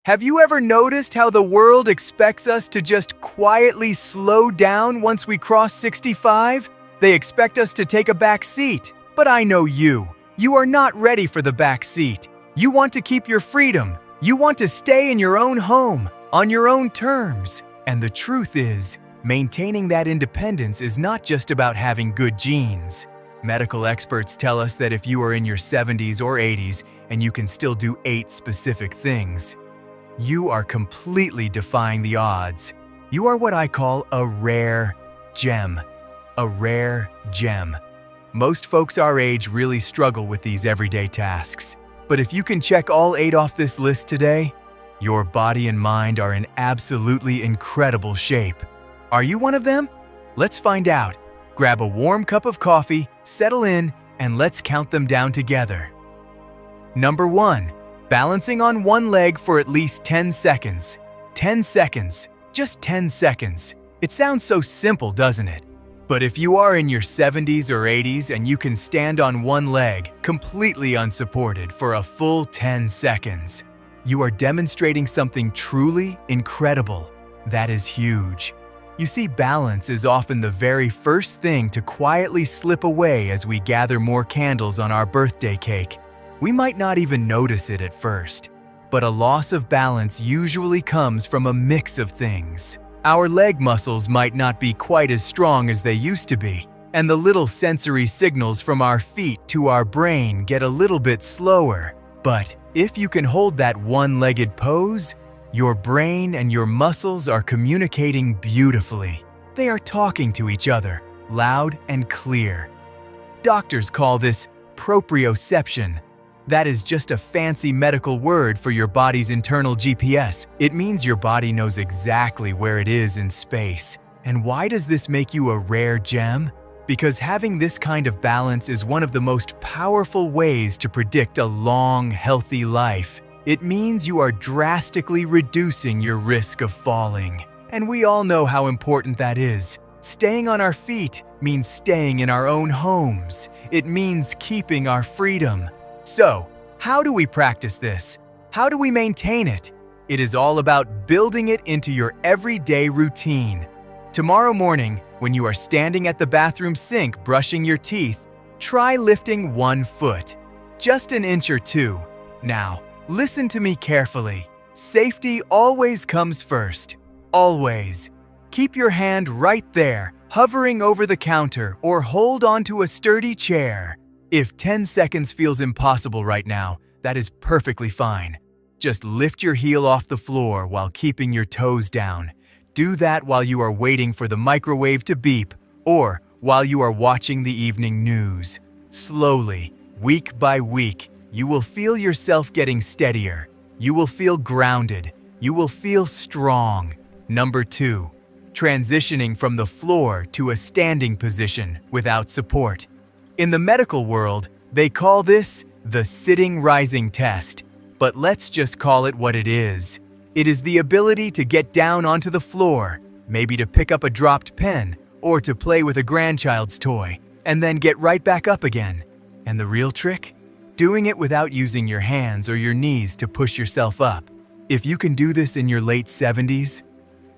Have you ever noticed how the world expects us to just quietly slow down once we cross 65? They expect us to take a back seat. But I know you. You are not ready for the back seat. You want to keep your freedom. You want to stay in your own home, on your own terms. And the truth is, maintaining that independence is not just about having good genes. Medical experts tell us that if you are in your 70s or 80s and you can still do 8 specific things, you are completely defying the odds. You are what I call a rare gem. A rare gem. Most folks our age really struggle with these everyday tasks. But if you can check all 8 off this list today, your body and mind are in absolutely incredible shape. Are you one of them? Let's find out. Grab a warm cup of coffee, settle in, and let's count them down together. Number 1. Balancing on one leg for at least 10 seconds. 10 seconds. Just 10 seconds. It sounds so simple, doesn't it? But if you are in your 70s or 80s and you can stand on one leg, completely unsupported for a full 10 seconds, you are demonstrating something truly incredible. That is huge. You see, balance is often the very first thing to quietly slip away as we gather more candles on our birthday cake. We might not even notice it at first, but a loss of balance usually comes from a mix of things. Our leg muscles might not be quite as strong as they used to be, and the little sensory signals from our feet to our brain get a little bit slower. But if you can hold that one-legged pose, your brain and your muscles are communicating beautifully. They are talking to each other, loud and clear. Doctors call this proprioception. That is just a fancy medical word for your body's internal GPS. It means your body knows exactly where it is in space. And why does this make you a rare gem? Because having this kind of balance is one of the most powerful ways to predict a long, healthy life. It means you are drastically reducing your risk of falling. And we all know how important that is. Staying on our feet means staying in our own homes. It means keeping our freedom. So, how do we practice this? How do we maintain it? It is all about building it into your everyday routine. Tomorrow morning, when you are standing at the bathroom sink brushing your teeth, try lifting 1 foot, just an inch or 2. Now, listen to me carefully. Safety always comes first. Always. Keep your hand right there, hovering over the counter, or hold onto a sturdy chair. If 10 seconds feels impossible right now, that is perfectly fine. Just lift your heel off the floor while keeping your toes down. Do that while you are waiting for the microwave to beep or while you are watching the evening news. Slowly, week by week, you will feel yourself getting steadier. You will feel grounded. You will feel strong. Number 2, transitioning from the floor to a standing position without support. In the medical world, they call this the sitting rising test, but let's just call it what it is. It is the ability to get down onto the floor, maybe to pick up a dropped pen or to play with a grandchild's toy, and then get right back up again. And the real trick? Doing it without using your hands or your knees to push yourself up. If you can do this in your late 70s,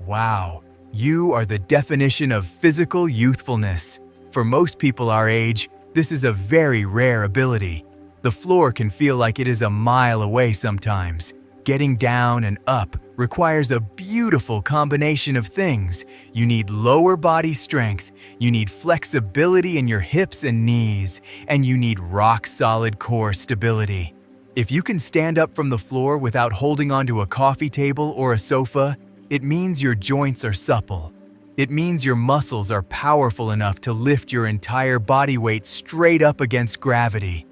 wow, you are the definition of physical youthfulness. For most people our age, this is a very rare ability. The floor can feel like it is a mile away sometimes. Getting down and up requires a beautiful combination of things. You need lower body strength, you need flexibility in your hips and knees, and you need rock-solid core stability. If you can stand up from the floor without holding onto a coffee table or a sofa, it means your joints are supple. It means your muscles are powerful enough to lift your entire body weight straight up against gravity.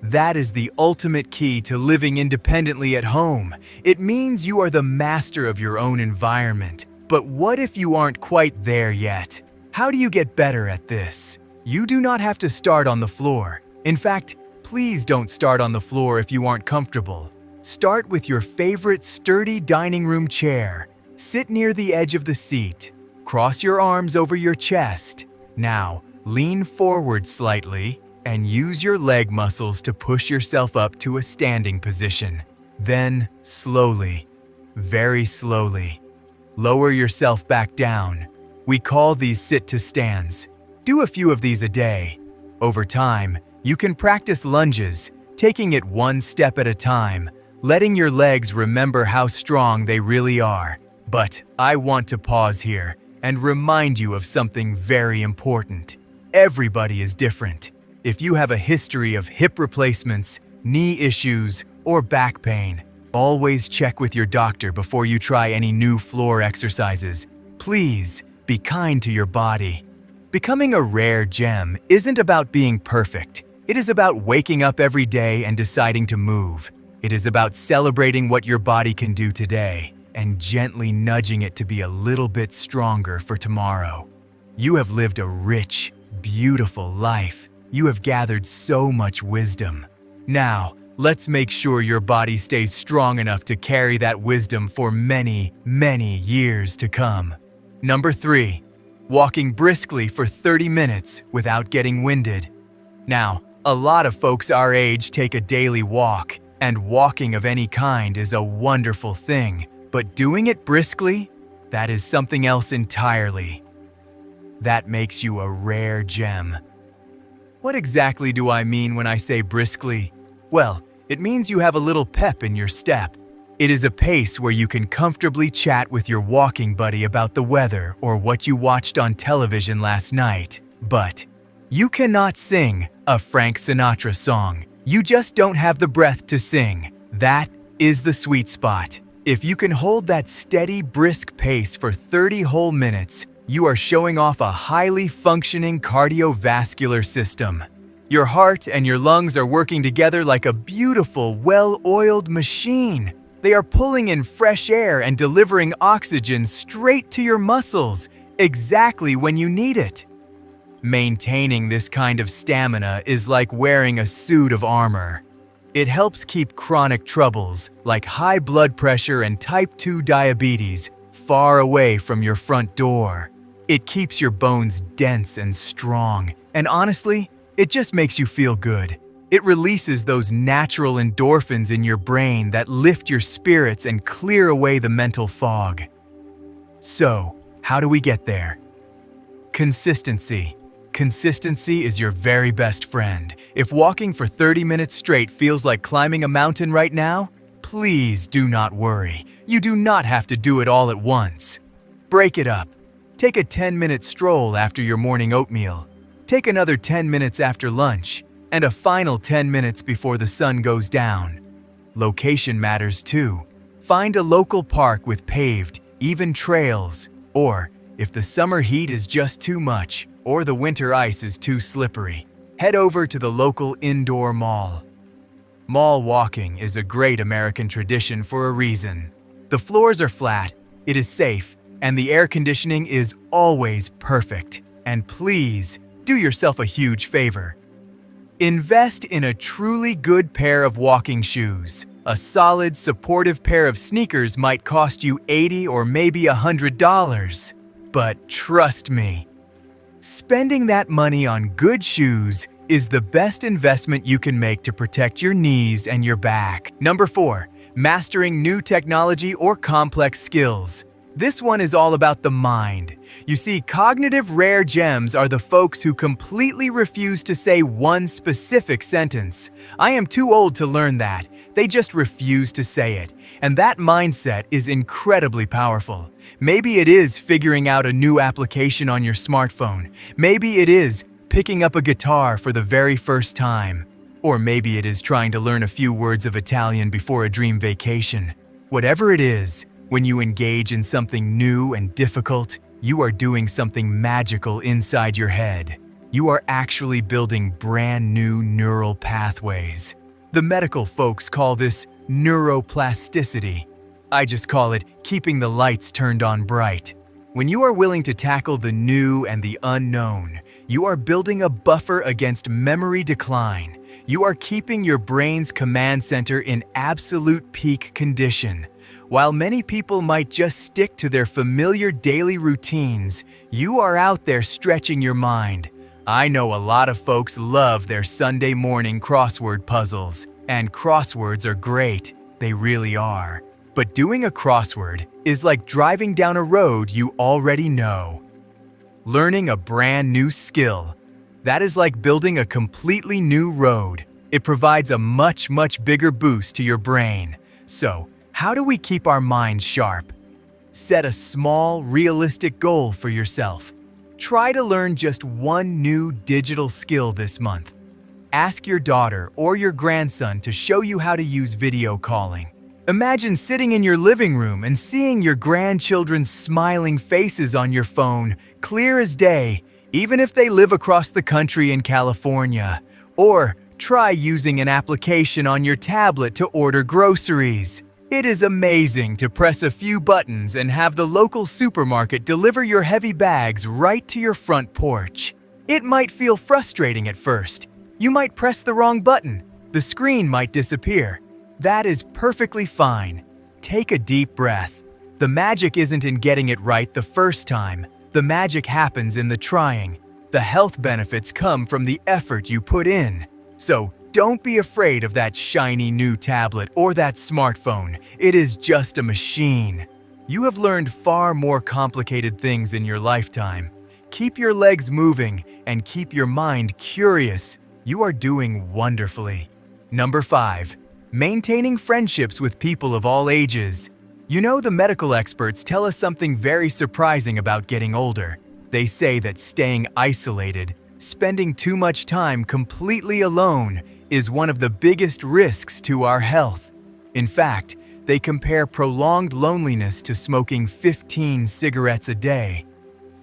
That is the ultimate key to living independently at home. It means you are the master of your own environment. But what if you aren't quite there yet? How do you get better at this? You do not have to start on the floor. In fact, please don't start on the floor if you aren't comfortable. Start with your favorite sturdy dining room chair. Sit near the edge of the seat. Cross your arms over your chest. Now, lean forward slightly and use your leg muscles to push yourself up to a standing position. Then, slowly, very slowly. Lower yourself back down. We call these sit-to-stands. Do a few of these a day. Over time, you can practice lunges, taking it one step at a time, letting your legs remember how strong they really are. But I want to pause here and remind you of something very important. Everybody is different. If you have a history of hip replacements, knee issues, or back pain, always check with your doctor before you try any new floor exercises. Please be kind to your body. Becoming a rare gem isn't about being perfect. It is about waking up every day and deciding to move. It is about celebrating what your body can do today and gently nudging it to be a little bit stronger for tomorrow. You have lived a rich, beautiful life. You have gathered so much wisdom. Now, let's make sure your body stays strong enough to carry that wisdom for many, many years to come. Number 3, walking briskly for 30 minutes without getting winded. Now, a lot of folks our age take a daily walk, and walking of any kind is a wonderful thing, but doing it briskly, that is something else entirely. That makes you a rare gem. What exactly do I mean when I say briskly? Well, it means you have a little pep in your step. It is a pace where you can comfortably chat with your walking buddy about the weather or what you watched on television last night. But you cannot sing a Frank Sinatra song. You just don't have the breath to sing. That is the sweet spot. If you can hold that steady, brisk pace for 30 whole minutes, you are showing off a highly functioning cardiovascular system. Your heart and your lungs are working together like a beautiful, well-oiled machine. They are pulling in fresh air and delivering oxygen straight to your muscles, exactly when you need it. Maintaining this kind of stamina is like wearing a suit of armor. It helps keep chronic troubles like high blood pressure and type 2 diabetes far away from your front door. It keeps your bones dense and strong, and honestly, it just makes you feel good. It releases those natural endorphins in your brain that lift your spirits and clear away the mental fog. So, how do we get there? Consistency. Consistency is your very best friend. If walking for 30 minutes straight feels like climbing a mountain right now, please do not worry. You do not have to do it all at once. Break it up. Take a 10-minute stroll after your morning oatmeal. Take another 10 minutes after lunch, and a final 10 minutes before the sun goes down. Location matters too. Find a local park with paved, even trails, or if the summer heat is just too much, or the winter ice is too slippery, head over to the local indoor mall. Mall walking is a great American tradition for a reason. The floors are flat, it is safe, and the air conditioning is always perfect. And please, do yourself a huge favor. Invest in a truly good pair of walking shoes. A solid, supportive pair of sneakers might cost you $80 or maybe $100. But trust me, spending that money on good shoes is the best investment you can make to protect your knees and your back. Number 4, mastering new technology or complex skills. This one is all about the mind. You see, cognitive rare gems are the folks who completely refuse to say one specific sentence. I am too old to learn that. They just refuse to say it. And that mindset is incredibly powerful. Maybe it is figuring out a new application on your smartphone. Maybe it is picking up a guitar for the very first time. Or maybe it is trying to learn a few words of Italian before a dream vacation. Whatever it is, when you engage in something new and difficult, you are doing something magical inside your head. You are actually building brand new neural pathways. The medical folks call this neuroplasticity. I just call it keeping the lights turned on bright. When you are willing to tackle the new and the unknown, you are building a buffer against memory decline. You are keeping your brain's command center in absolute peak condition. While many people might just stick to their familiar daily routines, you are out there stretching your mind. I know a lot of folks love their Sunday morning crossword puzzles, and crosswords are great. They really are. But doing a crossword is like driving down a road you already know. Learning a brand new skill. That is like building a completely new road. It provides a much bigger boost to your brain. So, how do we keep our minds sharp? Set a small, realistic goal for yourself. Try to learn just one new digital skill this month. Ask your daughter or your grandson to show you how to use video calling. Imagine sitting in your living room and seeing your grandchildren's smiling faces on your phone, clear as day, even if they live across the country in California. Or try using an application on your tablet to order groceries. It is amazing to press a few buttons and have the local supermarket deliver your heavy bags right to your front porch. It might feel frustrating at first. You might press the wrong button. The screen might disappear. That is perfectly fine. Take a deep breath. The magic isn't in getting it right the first time. The magic happens in the trying. The health benefits come from the effort you put in. So, don't be afraid of that shiny new tablet or that smartphone. It is just a machine. You have learned far more complicated things in your lifetime. Keep your legs moving and keep your mind curious. You are doing wonderfully. Number 5. Maintaining friendships with people of all ages. You know, the medical experts tell us something very surprising about getting older. They say that staying isolated, spending too much time completely alone, is one of the biggest risks to our health. In fact, they compare prolonged loneliness to smoking 15 cigarettes a day.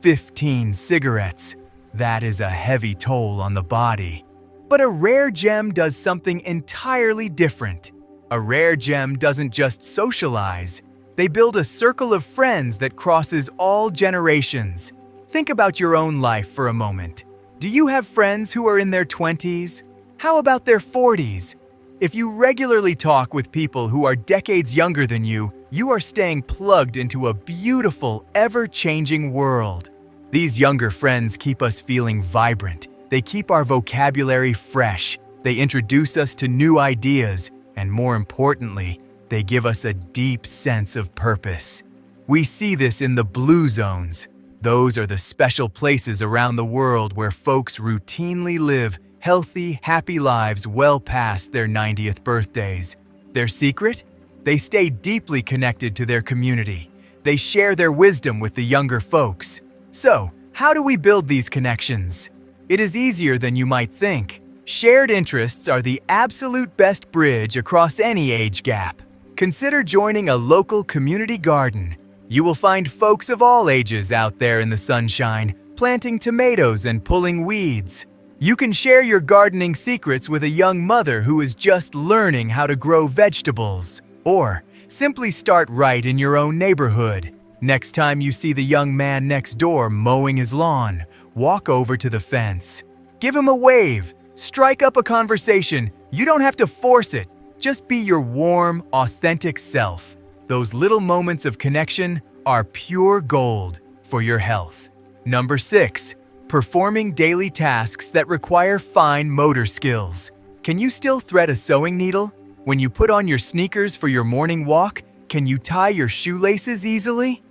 15 cigarettes. That is a heavy toll on the body. But a rare gem does something entirely different. A rare gem doesn't just socialize. They build a circle of friends that crosses all generations. Think about your own life for a moment. Do you have friends who are in their 20s? How about their 40s? If you regularly talk with people who are decades younger than you, you are staying plugged into a beautiful, ever-changing world. These younger friends keep us feeling vibrant. They keep our vocabulary fresh. They introduce us to new ideas, and more importantly, they give us a deep sense of purpose. We see this in the blue zones. Those are the special places around the world where folks routinely live healthy, happy lives well past their 90th birthdays. Their secret? They stay deeply connected to their community. They share their wisdom with the younger folks. So, how do we build these connections? It is easier than you might think. Shared interests are the absolute best bridge across any age gap. Consider joining a local community garden. You will find folks of all ages out there in the sunshine, planting tomatoes and pulling weeds. You can share your gardening secrets with a young mother who is just learning how to grow vegetables. Or simply start right in your own neighborhood. Next time you see the young man next door mowing his lawn, walk over to the fence. Give him a wave. Strike up a conversation. You don't have to force it. Just be your warm, authentic self. Those little moments of connection are pure gold for your health. Number 6. Performing daily tasks that require fine motor skills. Can you still thread a sewing needle? When you put on your sneakers for your morning walk, can you tie your shoelaces easily?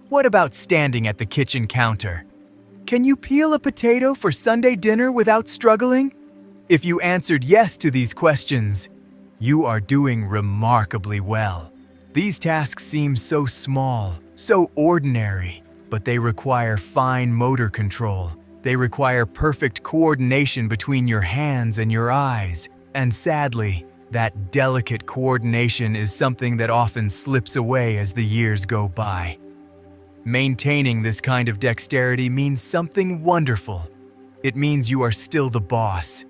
What about standing at the kitchen counter? Can you peel a potato for Sunday dinner without struggling? If you answered yes to these questions, you are doing remarkably well. These tasks seem so small, so ordinary, but they require fine motor control. They require perfect coordination between your hands and your eyes. And sadly, that delicate coordination is something that often slips away as the years go by. Maintaining this kind of dexterity means something wonderful. It means you are still the boss.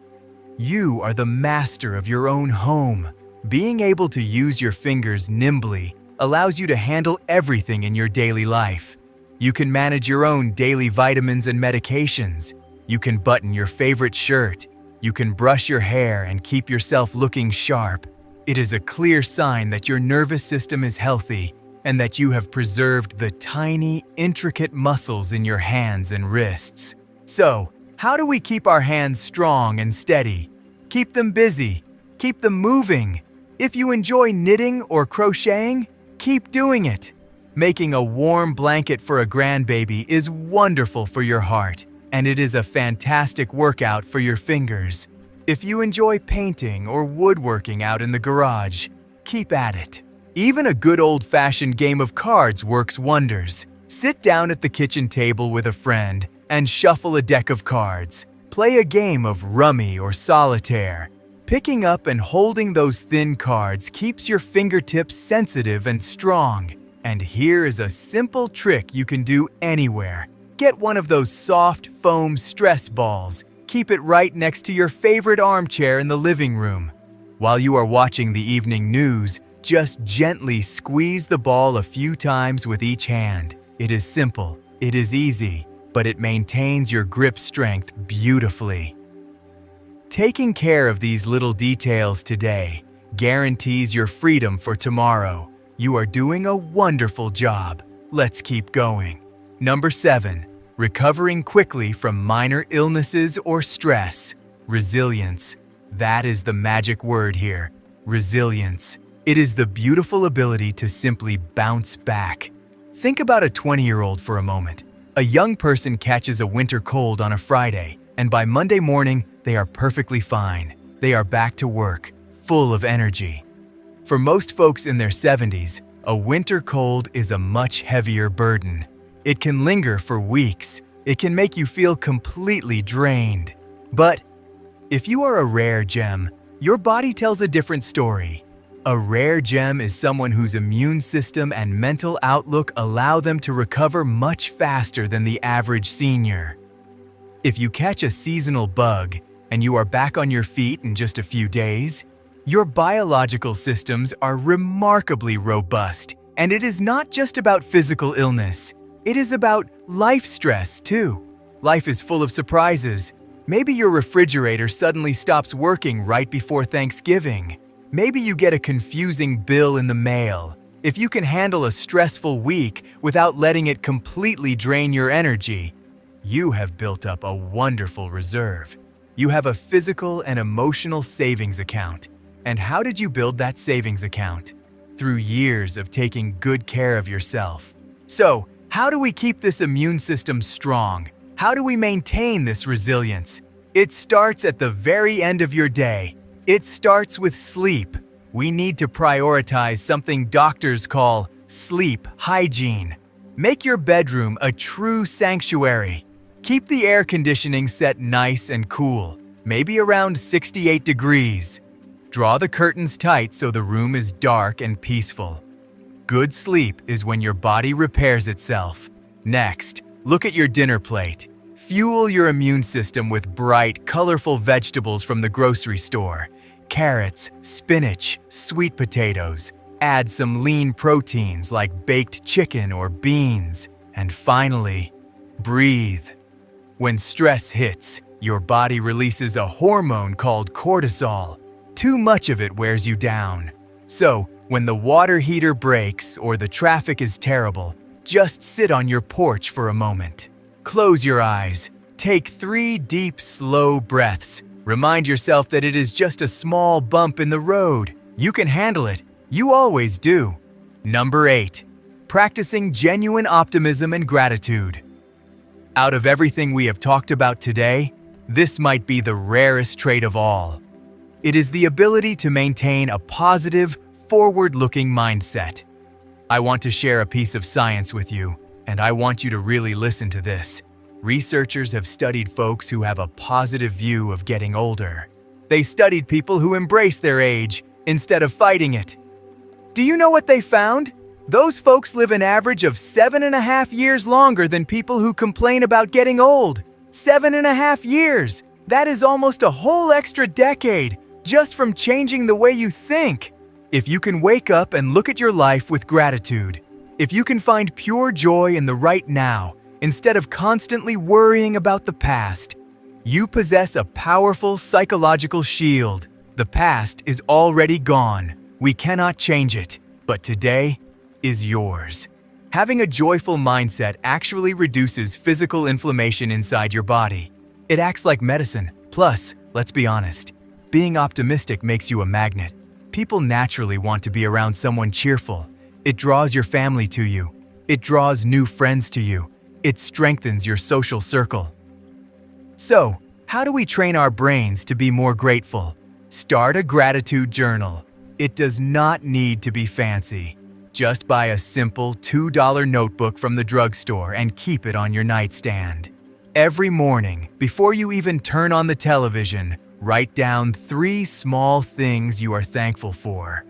You are the master of your own home. Being able to use your fingers nimbly allows you to handle everything in your daily life. You can manage your own daily vitamins and medications. You can button your favorite shirt. You can brush your hair and keep yourself looking sharp. It is a clear sign that your nervous system is healthy and that you have preserved the tiny, intricate muscles in your hands and wrists. So, how do we keep our hands strong and steady? Keep them busy. Keep them moving. If you enjoy knitting or crocheting, keep doing it. Making a warm blanket for a grandbaby is wonderful for your heart, and it is a fantastic workout for your fingers. If you enjoy painting or woodworking out in the garage, keep at it. Even a good old-fashioned game of cards works wonders. Sit down at the kitchen table with a friend and shuffle a deck of cards. Play a game of rummy or solitaire. Picking up and holding those thin cards keeps your fingertips sensitive and strong. And here is a simple trick you can do anywhere. Get one of those soft foam stress balls. Keep it right next to your favorite armchair in the living room. While you are watching the evening news, just gently squeeze the ball a few times with each hand. It is simple, it is easy, but it maintains your grip strength beautifully. Taking care of these little details today guarantees your freedom for tomorrow. You are doing a wonderful job. Let's keep going. Number 7. Recovering quickly from minor illnesses or stress. Resilience. That is the magic word here. Resilience. It is the beautiful ability to simply bounce back. Think about a 20-year-old for a moment. A young person catches a winter cold on a Friday, and by Monday morning, they are perfectly fine. They are back to work, full of energy. For most folks in their 70s, a winter cold is a much heavier burden. It can linger for weeks. It can make you feel completely drained. But if you are a rare gem, your body tells a different story. A rare gem is someone whose immune system and mental outlook allow them to recover much faster than the average senior. If you catch a seasonal bug and you are back on your feet in just a few days, your biological systems are remarkably robust, and it is not just about physical illness. It is about life stress, too. Life is full of surprises. Maybe your refrigerator suddenly stops working right before Thanksgiving. Maybe you get a confusing bill in the mail. If you can handle a stressful week without letting it completely drain your energy, you have built up a wonderful reserve. You have a physical and emotional savings account. And how did you build that savings account? Through years of taking good care of yourself. So, how do we keep this immune system strong? How do we maintain this resilience? It starts at the very end of your day. It starts with sleep. We need to prioritize something doctors call sleep hygiene. Make your bedroom a true sanctuary. Keep the air conditioning set nice and cool, maybe around 68 degrees. Draw the curtains tight so the room is dark and peaceful. Good sleep is when your body repairs itself. Next, look at your dinner plate. Fuel your immune system with bright, colorful vegetables from the grocery store. Carrots, spinach, sweet potatoes. Add some lean proteins like baked chicken or beans. And finally, breathe. When stress hits, your body releases a hormone called cortisol. Too much of it wears you down. So, when the water heater breaks or the traffic is terrible, just sit on your porch for a moment. Close your eyes. Take 3 deep, slow breaths. Remind yourself that it is just a small bump in the road. You can handle it. You always do. Number 8. Practicing genuine optimism and gratitude. Out of everything we have talked about today, this might be the rarest trait of all. It is the ability to maintain a positive, forward-looking mindset. I want to share a piece of science with you, and I want you to really listen to this. Researchers have studied folks who have a positive view of getting older. They studied people who embrace their age instead of fighting it. Do you know what they found? Those folks live an average of 7.5 years longer than people who complain about getting old. 7.5 years! That is almost a whole extra decade, just from changing the way you think. If you can wake up and look at your life with gratitude, if you can find pure joy in the right now, instead of constantly worrying about the past, you possess a powerful psychological shield. The past is already gone. We cannot change it, but today is yours. Having a joyful mindset actually reduces physical inflammation inside your body. It acts like medicine. Plus, let's be honest, being optimistic makes you a magnet. People naturally want to be around someone cheerful. It draws your family to you. It draws new friends to you. It strengthens your social circle. So, how do we train our brains to be more grateful? Start a gratitude journal. It does not need to be fancy. Just buy a simple $2 notebook from the drugstore and keep it on your nightstand. Every morning, before you even turn on the television, write down 3 small things you are thankful for.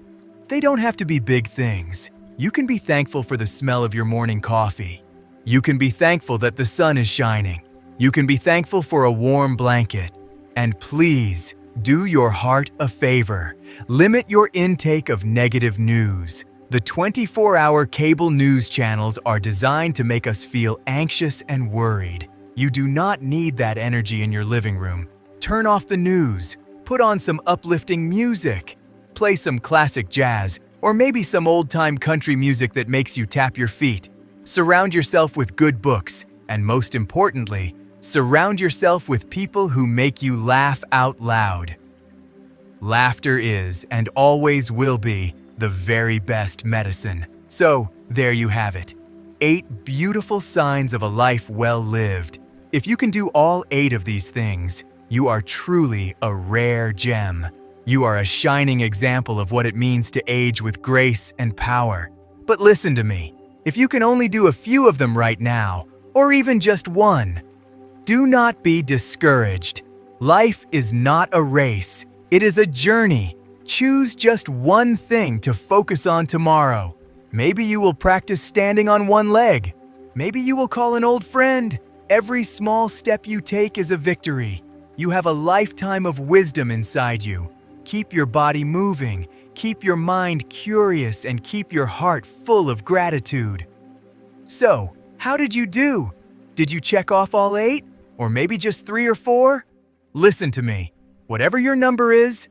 They don't have to be big things. You can be thankful for the smell of your morning coffee. You can be thankful that the sun is shining. You can be thankful for a warm blanket. And please, do your heart a favor. Limit your intake of negative news. The 24-hour cable news channels are designed to make us feel anxious and worried. You do not need that energy in your living room. Turn off the news. Put on some uplifting music. Play some classic jazz, or maybe some old-time country music that makes you tap your feet. Surround yourself with good books, and most importantly, surround yourself with people who make you laugh out loud. Laughter is, and always will be, the very best medicine. So, there you have it. 8 beautiful signs of a life well lived. If you can do all 8 of these things, you are truly a rare gem. You are a shining example of what it means to age with grace and power. But listen to me, if you can only do a few of them right now, or even just one, do not be discouraged. Life is not a race, it is a journey. Choose just one thing to focus on tomorrow. Maybe you will practice standing on one leg. Maybe you will call an old friend. Every small step you take is a victory. You have a lifetime of wisdom inside you. Keep your body moving, keep your mind curious, and keep your heart full of gratitude. So, how did you do? Did you check off all 8? Or maybe just 3 or 4? Listen to me. Whatever your number is,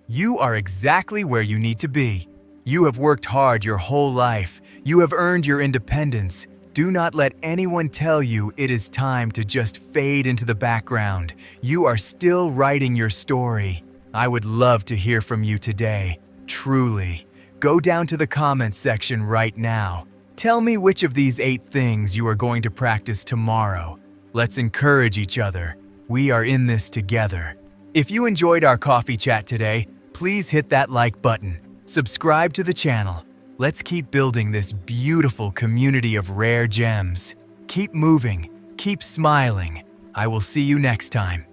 you are exactly where you need to be. You have worked hard your whole life. You have earned your independence. Do not let anyone tell you it is time to just fade into the background. You are still writing your story. I would love to hear from you today. Truly. Go down to the comments section right now. Tell me which of these 8 things you are going to practice tomorrow. Let's encourage each other. We are in this together. If you enjoyed our coffee chat today, please hit that like button. Subscribe to the channel. Let's keep building this beautiful community of rare gems. Keep moving, keep smiling. I will see you next time.